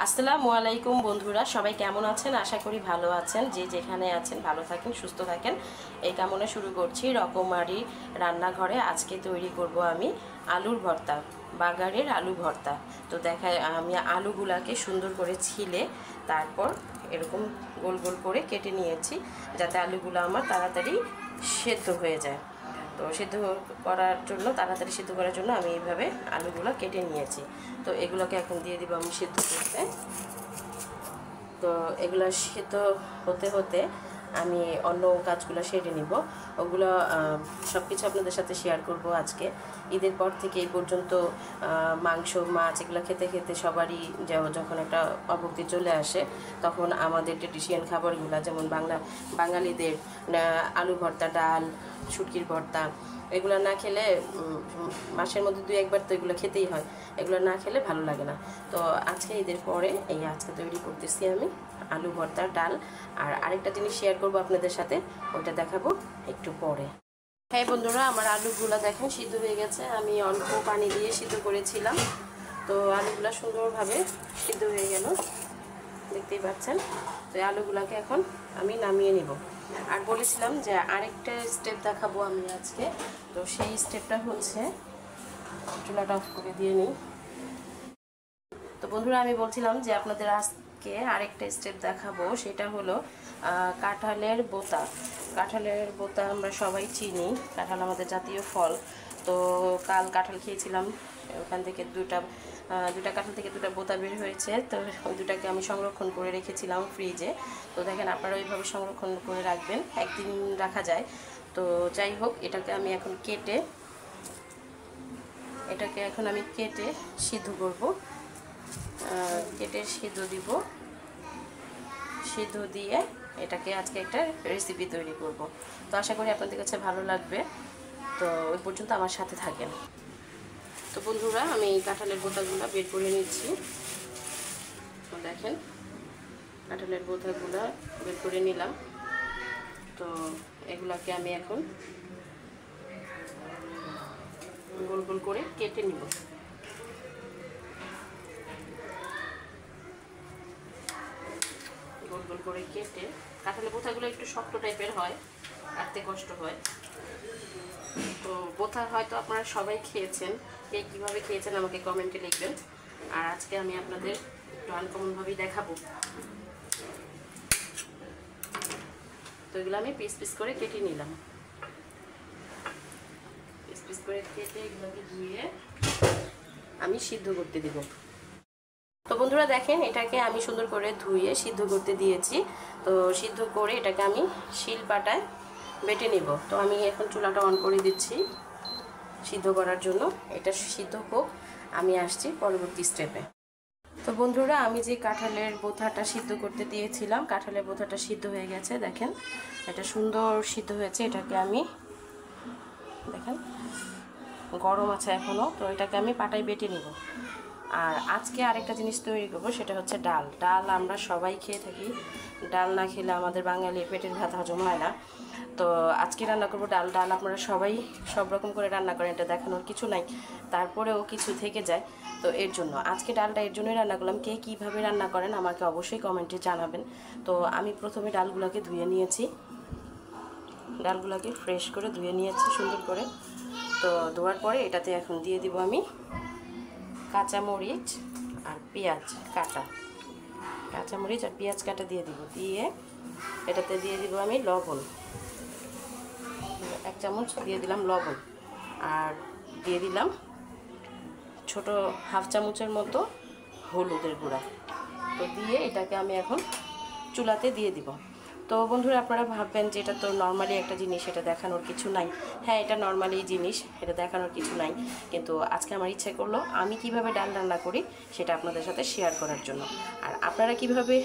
আসসালামু আলাইকুম বন্ধুরা, সবাই কেমন আছেন? আশা করি ভালো আছেন। যে যেখানে আছেন ভালো থাকেন, সুস্থ থাকেন, এই কামনা শুরু করছি রকমারি রান্নাঘরে। আজকে তৈরি করব আমি আলুর ভর্তা, বাগারের আলু ভর্তা। তো দেখায় আমি আলুগুলাকে সুন্দর করে ছিলে তারপর এরকম গোল গোল করে কেটে নিয়েছি, যাতে আলুগুলো আমার তাড়াতাড়ি সেদ্ধ হয়ে যায়। তো সিদ্ধ করার জন্য, তাড়াতাড়ি সিদ্ধ করার জন্য আমি এইভাবে আলুগুলো কেটে নিয়েছি। তো এগুলোকে এখন দিয়ে দিব আমি সিদ্ধ করতে। তো এগুলো সিদ্ধ হতে হতে আমি অন্য কাজগুলো সেরে নিব। ওগুলো সব কিছু আপনাদের সাথে শেয়ার করব আজকে। ঈদের পর থেকে এই পর্যন্ত মাংস মাছ এগুলো খেতে খেতে সবারই যখন একটা অভুক্তি চলে আসে, তখন আমাদের ট্রেডিশনাল খাবারগুলো, যেমন বাঙালিদের আলু ভর্তা, ডাল, শুটকির ভর্তা, এগুলো না খেলে মাসের মধ্যে 2-1 বার তো এগুলো খেতেই হয়। এগুলো না খেলে ভালো লাগে না। তো আজকে ঈদের পরে আজকে তৈরি করতেছি আমি আলু ভর্তা, ডাল। আর আরেকটা জিনিস শেয়ার করব আপনাদের সাথে, ওটা দেখাবো একটু পরে। হ্যাঁ বন্ধুরা, আমার আলুগুলো দেখেন সিদ্ধ হয়ে গেছে। আমি অল্প পানি দিয়ে সিদ্ধ করেছিলাম। তো আলুগুলো সুন্দরভাবে সিদ্ধ হয়ে গেল, দেখতেই পাচ্ছেন। তো এই আলুগুলোকে এখন আমি নামিয়ে নিব। আর বলেছিলাম যে আরেকটা স্টেপ দেখাবো আমি আজকে। তো সেই স্টেপটা হচ্ছে, চুলাটা অফ করে দিয়ে নিই। তো বন্ধুরা, আমি বলছিলাম যে আপনাদের আজকে আরেকটা স্টেপ দেখাবো, সেটা হলো কাঁঠালের বোঁতা। কাঁঠালের বোঁতা আমরা সবাই চিনি, কাঁঠাল আমাদের জাতীয় ফল। তো কাল কাঁঠাল খেয়েছিলাম, ওখান থেকে দুটা কাঁঠাল থেকে 2টা বোঁতা বের হয়েছে। তো ওই 2টাকে আমি সংরক্ষণ করে রেখেছিলাম ফ্রিজে। তো দেখেন, আপনারা ওইভাবে সংরক্ষণ করে রাখবেন, একদিন রাখা যায়। তো যাই হোক, এটাকে এখন আমি কেটে সিদ্ধ করব। কেটে সিদ্ধ দিব, সিদ্ধ দিয়ে এটাকে আজকে একটা রেসিপি তৈরি করব। তো আশা করি আপনাদের কাছে ভালো লাগবে। তো ওই পর্যন্ত আমার সাথে থাকেন। তো বন্ধুরা, আমি এই কাঁঠালের বোঁতাগুলো বের করে নিচ্ছি। তো দেখেন, কাঁঠালের বোঁতাগুলো বের করে নিলাম। তো এগুলাকে আমি এখন গোল গোল করে কেটে নিব। গোল গোল করে কেটে, কাঁঠালের বোঁতাগুলো একটু শক্ত টাইপের হয়, কাটতে কষ্ট হয়। তো বোঁতা হয়তো আপনারা সবাই খেয়েছেন, কে কীভাবে খেয়েছেন আমাকে কমেন্টে লিখবেন। আর আজকে আমি আপনাদের একটু আনকমনভাবেই দেখাবো। তো এগুলো আমি পিস পিস করে কেটে নিলাম। পিস পিস করে কেটে এগুলোকে ধুয়ে আমি সিদ্ধ করতে দিব। তো বন্ধুরা দেখেন, এটাকে আমি সুন্দর করে ধুয়ে সিদ্ধ করতে দিয়েছি। তো সিদ্ধ করে এটাকে আমি শিলপাটায় বেটে নিব। তো আমি এখন চুলাটা অন করে দিচ্ছি সিদ্ধ করার জন্য। এটা সিদ্ধ হোক, আমি আসছি পরবর্তী স্টেপে। তো বন্ধুরা, আমি যে কাঁঠালের বোঁতাটা সিদ্ধ করতে দিয়েছিলাম, কাঁঠালের বোঁতাটা সিদ্ধ হয়ে গেছে। দেখেন, এটা সুন্দর সিদ্ধ হয়েছে। এটাকে আমি, দেখেন গরম আছে এখনও, তো এটাকে আমি পাটায় বেটে নিব। আর আজকে আরেকটা জিনিস তৈরি করবো, সেটা হচ্ছে ডাল। ডাল আমরা সবাই খেয়ে থাকি, ডাল না খেলে আমাদের বাঙালির পেটের ভাত হজম হয় না। তো আজকে রান্না করবো ডাল। ডাল আপনারা সবাই সব রকম করে রান্না করেন, এটা দেখানোর কিছু নাই, তারপরেও কিছু থেকে যায়। তো এর জন্য আজকে ডালটা এর জন্যই রান্না করলাম। কে কীভাবে রান্না করেন আমাকে অবশ্যই কমেন্টে জানাবেন। তো আমি প্রথমে ডালগুলোকে ধুয়ে নিয়েছি, ডালগুলোকে ফ্রেশ করে ধুয়ে নিয়েছি সুন্দর করে। তো ধোয়ার পরে এটাতে এখন দিয়ে দিব আমি কাঁচামরিচ আর পেঁয়াজ কাটা, কাঁচামরিচ আর পেঁয়াজ কাটা দিয়ে দিব। দিয়ে এটাতে দিয়ে দিব আমি লবণ, 1 চামচ দিয়ে দিলাম লবণ। আর দিয়ে দিলাম ছোট হাফ চামচের মতো হলুদের গুঁড়া। তো দিয়ে এটাকে আমি এখন চুলাতে দিয়ে দিব। তো বন্ধুরা, আপনারা ভাববেন যে এটা তো নর্মালি একটা জিনিস, এটা দেখানোর কিছু নাই। হ্যাঁ, এটা নর্মালি জিনিস, এটা দেখানোর কিছু নাই। কিন্তু আজকে আমার ইচ্ছে করলো আমি কিভাবে ডাল রান্না করি সেটা আপনাদের সাথে শেয়ার করার জন্য। আর আপনারা কিভাবে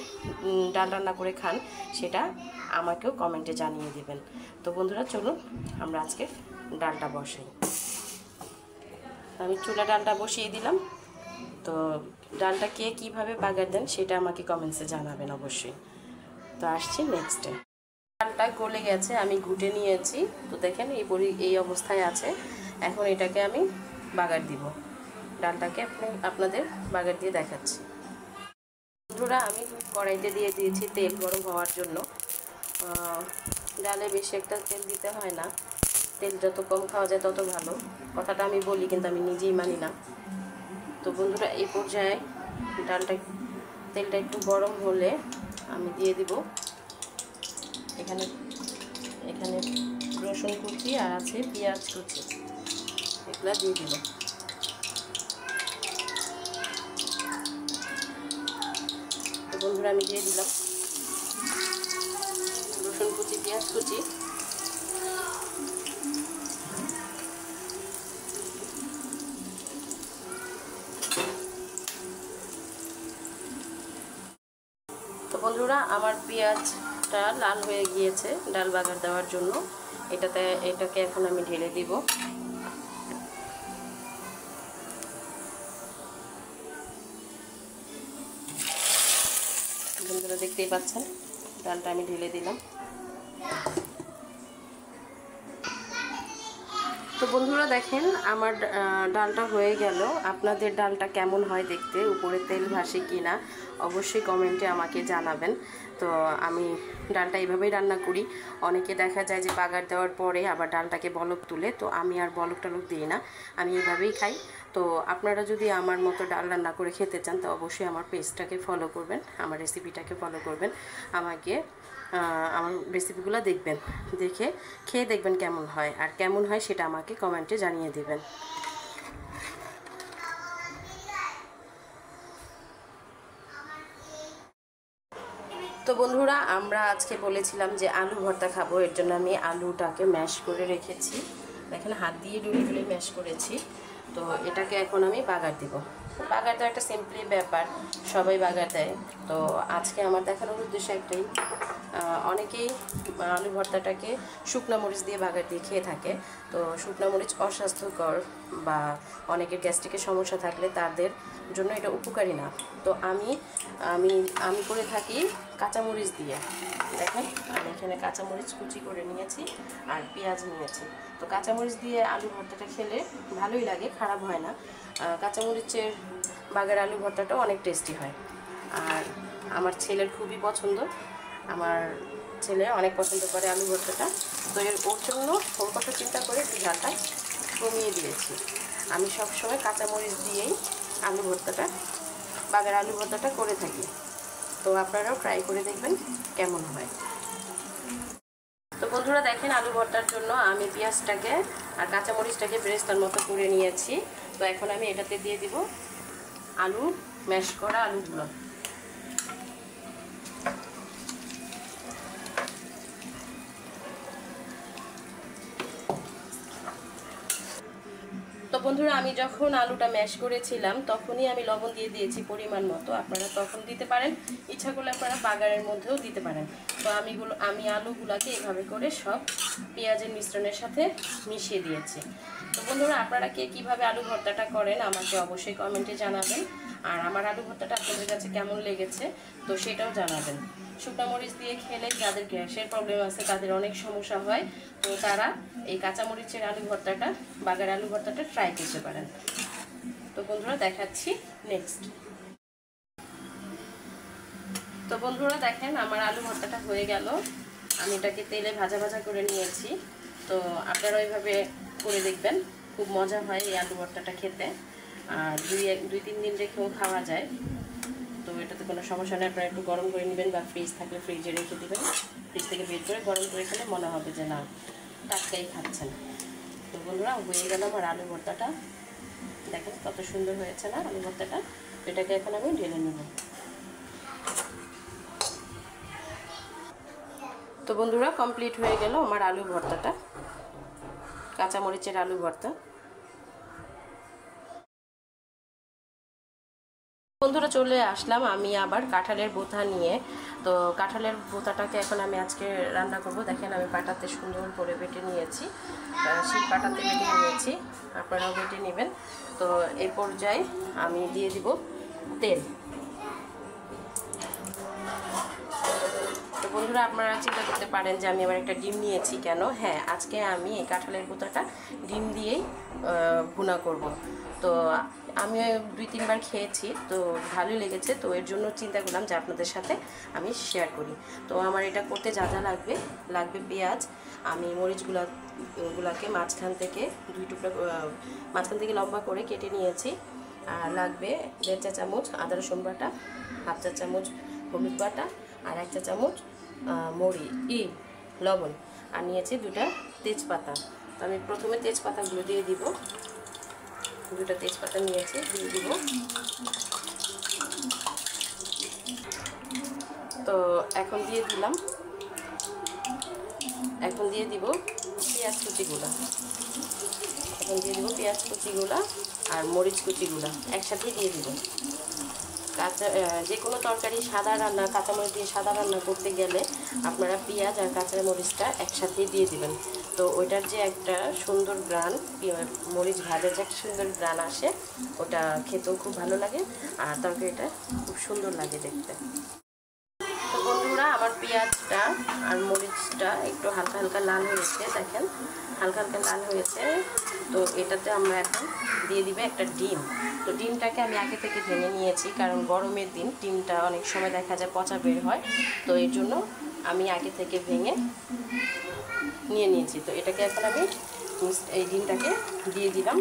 ডাল রান্না করে খান সেটা আমাকেও কমেন্টে জানিয়ে দেবেন। তো বন্ধুরা, চলুন আমরা আজকে ডালটা বসাই। আমি চুলা ডালটা বসিয়ে দিলাম। তো ডালটা কে কীভাবে বাগার দেন সেটা আমাকে কমেন্টসে জানাবেন অবশ্যই। তো আসছি নেক্সটে। ডালটা গলে গেছে, আমি ঘুটে নিয়েছি। তো দেখেন এই অবস্থায় আছে। এখন এটাকে আমি বাগার দিব। ডালটাকে আপনাদের বাগার দিয়ে দেখাচ্ছি। বন্ধুরা আমি কড়াইতে দিয়ে দিয়েছি তেল গরম হওয়ার জন্য। ডালে বেশি একটা তেল দিতে হয় না, তেল যত কম খাওয়া যায় তত ভালো, কথাটা আমি বলি কিন্তু আমি নিজেই মানি না। তো বন্ধুরা এই পর্যায়ে তেলটা একটু গরম হলে আমি দিয়ে দিব এখানে রসুন কুচি আর আছে পেঁয়াজ কুচি, এগুলা দিয়ে দিব। তো বন্ধুরা আমি দিয়ে দিলাম রসুন কুচি পেঁয়াজ কুচি। তো বন্ধুরা আমার পেঁয়াজটা লাল হয়ে গিয়েছে ডাল বাগার দেওয়ার জন্য। এটাকে এখন আমি ঢেলে দিব। বন্ধুরা দেখতেই পাচ্ছেন ডালটা আমি ঢেলে দিলাম। তো বন্ধুরা দেখেন আমার ডালটা হয়ে গেল। আপনাদের ডালটা কেমন হয় দেখতে, উপরে তেল ভাসে কিনা অবশ্যই কমেন্টে আমাকে জানাবেন। তো আমি ডালটা এইভাবেই রান্না করি। অনেকে দেখা যায় যে বাগার দেওয়ার পরে আবার ডালটাকে বলক তুলে, তো আমি আর বলক টলক দিই না, আমি এইভাবেই খাই। তো আপনারা যদি আমার মতো ডাল রান্না করে খেতে চান তো অবশ্যই আমার পেজটাকে ফলো করবেন, আমার রেসিপিটাকে ফলো করবেন, আমার রেসিপিগুলো দেখবেন, দেখে খেয়ে দেখবেন কেমন হয়, আর কেমন হয় সেটা আমাকে কমেন্টে জানিয়ে দেবেন। তো বন্ধুরা আমরা আজকে বলেছিলাম যে আলু ভর্তা খাবো, এর জন্য আমি আলুটাকে ম্যাশ করে রেখেছি। দেখেন হাত দিয়ে ডুলে ম্যাশ করেছি। তো এটাকে এখন আমি বাগার দিব। বাগার দেওয়া একটা সিম্পলি ব্যাপার, সবাই বাগার দেয়। তো আজকে আমার দেখানোর উদ্দেশ্য একটাই, অনেকেই আলু ভর্তাটাকে শুকনো মরিচ দিয়ে বাগার দিয়ে খেয়ে থাকে। তো শুকনো মরিচ অস্বাস্থ্যকর বা অনেকের গ্যাস্ট্রিকের সমস্যা থাকলে তাদের জন্য এটা উপকারী না। তো আমি করে থাকি কাঁচামরিচ দিয়ে। দেখেন আমি এখানে কাঁচামরিচ কুচি করে নিয়েছি আর পেঁয়াজ নিয়েছি। তো কাঁচামরিচ দিয়ে আলু ভর্তাটা খেলে ভালোই লাগে, খারাপ হয় না। কাঁচামরিচের বাগার আলু ভর্তাটাও অনেক টেস্টি হয়। আর আমার ছেলের খুবই পছন্দ, আমার ছেলে অনেক পছন্দ করে আলু ভর্তাটা। তো ওর জন্য ওর কথা চিন্তা করে একটু ঝালটা কমিয়ে দিয়েছি। আমি সবসময় কাঁচামরিচ দিয়েই বাগার আলু ভর্তাটা করে থাকি। তো আপনারাও ট্রাই করে দেখবেন কেমন হয়। তো বন্ধুরা দেখেন আলু ভর্তার জন্য আমি পেঁয়াজটাকে আর কাঁচামরিচটাকে বেরেস্তার মতো করে নিয়েছি। তো এখন আমি এটাতে দিয়ে দিব আলু ম্যাশ করা আলুগুলো। তো বন্ধুরা আমি যখন আলুটা ম্যাশ করেছিলাম তখনই আমি লবণ দিয়ে দিয়েছি পরিমাণ মতো, আপনারা তখন দিতে পারেন, ইচ্ছা করলে আপনারা বাগারের মধ্যেও দিতে পারেন। তো আমি আলুগুলাকে এভাবে করে সব পেঁয়াজের মিশ্রণের সাথে মিশিয়ে দিয়েছি। তো বন্ধুরা আপনারা কীভাবে আলু ভর্তাটা করেন আমাকে অবশ্যই কমেন্টে জানাবেন, আর আমার আলু ভর্তাটা আপনাদের কাছে কেমন লেগেছে তো সেটাও জানাবেন। শুকনো মরিচ দিয়ে খেলে যাদের গ্যাসের প্রবলেম আছে তাদের অনেক সমস্যা হয়, তো তারা এই কাঁচামরিচের আলু ভর্তাটা বাগার আলু ভর্তাটা ট্রাই করতে পারেন। তো বন্ধুরা দেখাচ্ছি নেক্সট। তো বন্ধুরা দেখেন আমার আলু ভর্তাটা হয়ে গেল, আমি এটাকে তেলে ভাজা ভাজা করে নিয়েছি। তো আপনারা ওইভাবে করে দেখবেন, খুব মজা হয় এই আলু ভর্তাটা খেতে, আর 2-3 দিন রেখেও খাওয়া যায়। তো এটাতে কোনো সমস্যা নেই, আপনারা একটু গরম করে নেবেন বা ফ্রিজ থাকলে ফ্রিজে রেখে দেবেন। ফ্রিজ থেকে বের করে গরম করে খেলে মনে হবে যে না টাটকাই খাচ্ছেন। তো বন্ধুরা হয়ে গেল আমার আলু ভর্তাটা, দেখেন কত সুন্দর হয়েছে না আলু ভর্তাটা। এটাকে এখন আমি ঢেলে নেব। তো বন্ধুরা কমপ্লিট হয়ে গেল আমার আলু ভর্তাটা, কাঁচামরিচের আলু ভর্তা। বন্ধুরা চলে আসলাম আমি আবার কাঁঠালের বোঁতা নিয়ে। তো কাঁঠালের বোঁতাটাকে এখন আমি আজকে রান্না করব। দেখেন আমি পাটাতে সুন্দর করে বেটে নিয়েছি, শিল পাটাতে বেটে নিয়েছি, আপনারাও বেটে নেবেন। তো এই পর্যায়ে আমি দিয়ে দিব তেল। তো বন্ধুরা বন্ধুরা আপনারা চিন্তা করতে পারেন যে আমি আবার একটা ডিম নিয়েছি কেন। হ্যাঁ, আজকে আমি এই কাঁঠালের বোঁতাটা ডিম দিয়েই ভুনা করব। তো আমি 2-3 বার খেয়েছি, তো ভালোই লেগেছে। তো এর জন্য চিন্তা করলাম যে আপনাদের সাথে আমি শেয়ার করি। তো আমার এটা করতে যা যা লাগবে পেঁয়াজ। আমি মরিচগুলোকে মাঝখান থেকে 2 টুকরা মাঝখান থেকে লম্বা করে কেটে নিয়েছি। আর লাগবে 1.5 চা চামচ আদা রসুন বাটা, 1/2 চা চামচ হলুদ বাটা, আর 1 চা চামচ লবণ, আর নিয়েছি 2টা তেজপাতা। তো আমি প্রথমে তেজপাতাগুলো দিয়ে দিব। 2টা তেজপাতা নিয়েছি, দিয়ে দিব। তো এখন দিয়ে দিব পেঁয়াজ কুচিগুলো। আর মরিচ কুচিগুলো একসাথে দিয়ে দিব। যে কোনো তরকারি কাঁচামরিচ দিয়ে সাদা রান্না করতে গেলে আপনারা পেঁয়াজ আর কাঁচা মরিচটা একসাথে দিয়ে দিবেন। তো ওইটার যে একটা সুন্দর গ্রান, মরিচ ভাজার যে একটা সুন্দর গ্রান আসে, ওটা খেতেও খুব ভালো লাগে আর তরকারিটা খুব সুন্দর লাগে দেখতে। তো বন্ধুরা, আমার পেঁয়াজটা আর মরিচটা একটু হালকা হালকা লাল হয়েছে, দেখেন হালকা হালকা লাল হয়েছে। তো এটাতে আমরা এখন দিয়ে দিবে একটা ডিম। তো ডিমটাকে আমি আগে থেকে ভেঙে নিয়েছি, কারণ গরমের দিন ডিমটা অনেক সময় দেখা যায় পচা বের হয়। তো এর জন্য আমি আগে থেকে ভেঙে নিয়ে নিয়েছি। তো এটাকে এখন আমি এই ডিমটাকে দিয়ে দিলাম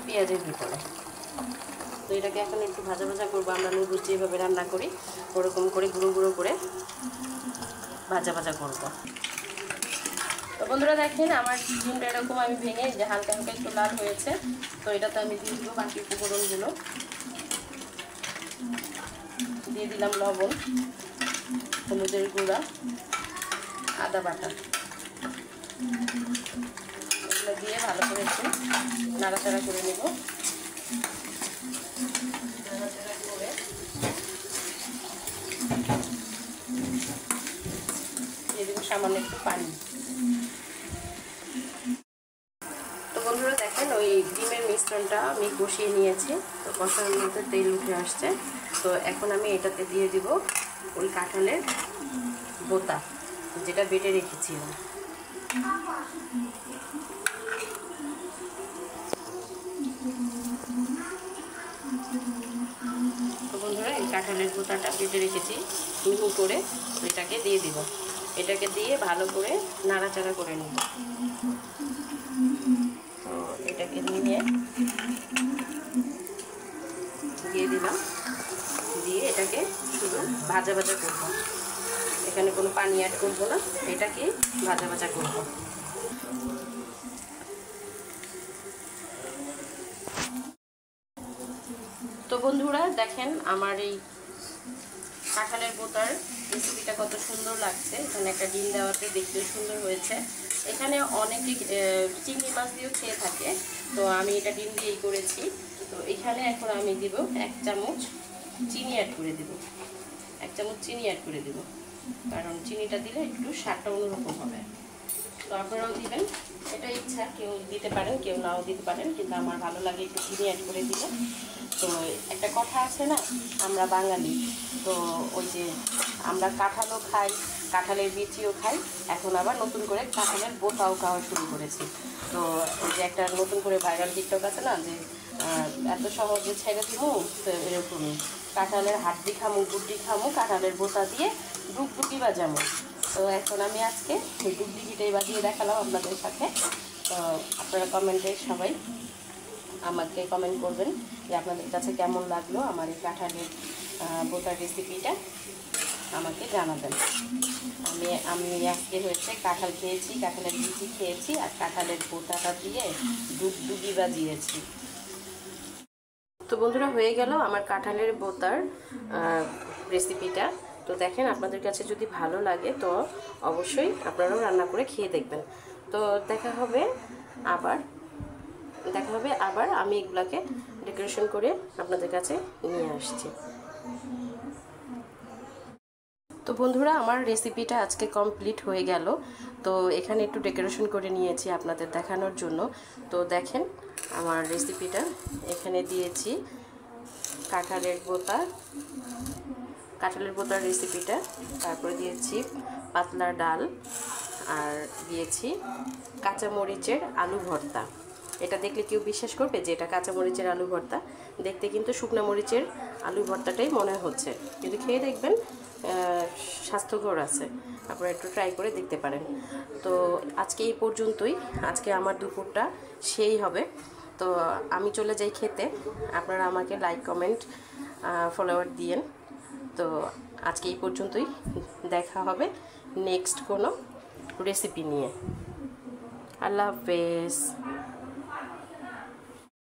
পেঁয়াজের ভিতরে। তো এটাকে এখন একটু ভাজা ভাজা করবো। আমরা নুডলস যেভাবে রান্না করি ওরকম করে গুঁড়ো গুঁড়ো করে ভাজা ভাজা করব। তো বন্ধুরা দেখেন, আমার ডিমটা এরকম আমি ভেঙে যে হালকা হালকা একটু লাল হয়েছে। তো এটাতে আমি দিয়ে দিব বাকি উপকরণগুলো। দিয়ে দিলাম লবণ, হলুদের গুঁড়া, আদা বাটা। এগুলো দিয়ে ভালো করে একটু নাড়াচাড়া করে নেব। নাড়াচাড়া করে দিয়ে দেবো সামান্য একটু পানি। তো বন্ধুরা দেখেন, ওই ডিমের মিশ্রণটা আমি কষিয়ে নিয়েছি। তো কষানোর মধ্যে তেল উঠে আসছে। তো এখন আমি এটাতে দিয়ে দিব ওই কাঁঠালের বোঁতা, যেটা বেটে রেখেছিলাম। তো বন্ধুরা, এই কাঁঠালের বোঁতাটা বেটে রেখেছি মিহি করে, এটাকে দিয়ে দিব। এটাকে দিয়ে ভালো করে নাড়াচাড়া করে নেব। তো এটাকে দিয়ে দিলাম, দিয়ে এটাকে শুধু ভাজা ভাজা করব। এখানে কোনো পানি অ্যাড করব না, এটাকে ভাজা ভাজা করব। তো বন্ধুরা দেখেন, আমার এই কাঁঠালের বোঁতার রেসিপিটা কত সুন্দর লাগছে। এখানে একটা ডিম দেওয়াতে দেখতে সুন্দর হয়েছে। এখানে অনেকে চিংড়ি মাছ দিয়েও খেয়ে থাকে, তো আমি এটা ডিম দিয়েই করেছি। তো এখানে এখন আমি দিব 1 চামচ চিনি অ্যাড করে দেব। 1 চামচ চিনি অ্যাড করে দেব, কারণ চিনিটা দিলে একটু স্বাদটা অন্যরকম হবে। তো আপনারাও দিবেন, এটা ইচ্ছা, কেউ দিতে পারেন কেউ নাও দিতে পারেন, কিন্তু আমার ভালো লাগে একটু চিনি অ্যাড করে দিলে। তো একটা কথা আছে না, আমরা বাঙালি, তো ওই যে আমরা কাঁঠালও খাই, কাঁঠালের বিচিও খাই, এখন আবার নতুন করে কাঁঠালের বোঁতাও খাওয়া শুরু করেছি। তো ওই যে একটা নতুন করে ভাইরাল টিকটক আছে না, যে এত সহজে ছেড়ে দিবো, তো এরকমই কাঁঠালের হাড্ডি খামু, গুড্ডি খামু, কাঁঠালের বোঁতা দিয়ে ডুগডুগি বাজামো। তো এখন আমি আজকে সেই ডুগডুগিটাই বাজিয়ে দেখালাম আপনাদের সাথে। তো আপনারা কমেন্টে সবাই আমাকে কমেন্ট করবেন যে আপনাদের কাছে কেমন লাগলো আমার এই কাঁঠালের বোঁতার রেসিপিটা, আমাকে জানাবেন। আমি আজকে হয়েছে কাঁঠাল খেয়েছি, কাঁঠালের বিচি খেয়েছি, আর কাঁঠালের বোঁতাটা দিয়ে ডুগডুগি বাজিয়েছি। তো বন্ধুরা, হয়ে গেল আমার কাঁঠালের বোঁতার রেসিপিটা। তো দেখেন, আপনাদের কাছে যদি ভালো লাগে তো অবশ্যই আপনারাও রান্না করে খেয়ে দেখবেন। তো দেখা হবে আবার আমি এগুলাকে ডেকোরেশন করে আপনাদের কাছে নিয়ে আসছি। তো বন্ধুরা, আমার রেসিপিটা আজকে কমপ্লিট হয়ে গেল। তো এখানে একটু ডেকোরেশন করে নিয়েছি আপনাদের দেখানোর জন্য। তো দেখেন, আমার রেসিপিটা এখানে দিয়েছি কাঁঠালের বোঁতা, কাঁঠালের ভর্তার রেসিপিটা। তারপরে দিয়েছি পাতলা ডাল, আর দিয়েছি কাঁচামরিচের আলু ভর্তা। এটা দেখলে কেউ বিশ্বাস করবে যে এটা কাঁচামরিচের আলু ভর্তা? দেখতে কিন্তু শুকনো মরিচের আলু ভর্তাটাই মনে হচ্ছে, কিন্তু খেয়ে দেখবেন স্বাস্থ্যকর আছে। আপনারা একটু ট্রাই করে দেখতে পারেন। তো আজকে এই পর্যন্তই। আজকে আমার দুপুরটা সেই হবে। তো আমি চলে যাই খেতে। আপনারা আমাকে লাইক, কমেন্ট, ফলোয়ার দিয়েন। তো আজকে এই পর্যন্তই। দেখা হবে নেক্সট কোনো রেসিপি নিয়ে। আল্লাহ হাফেজ।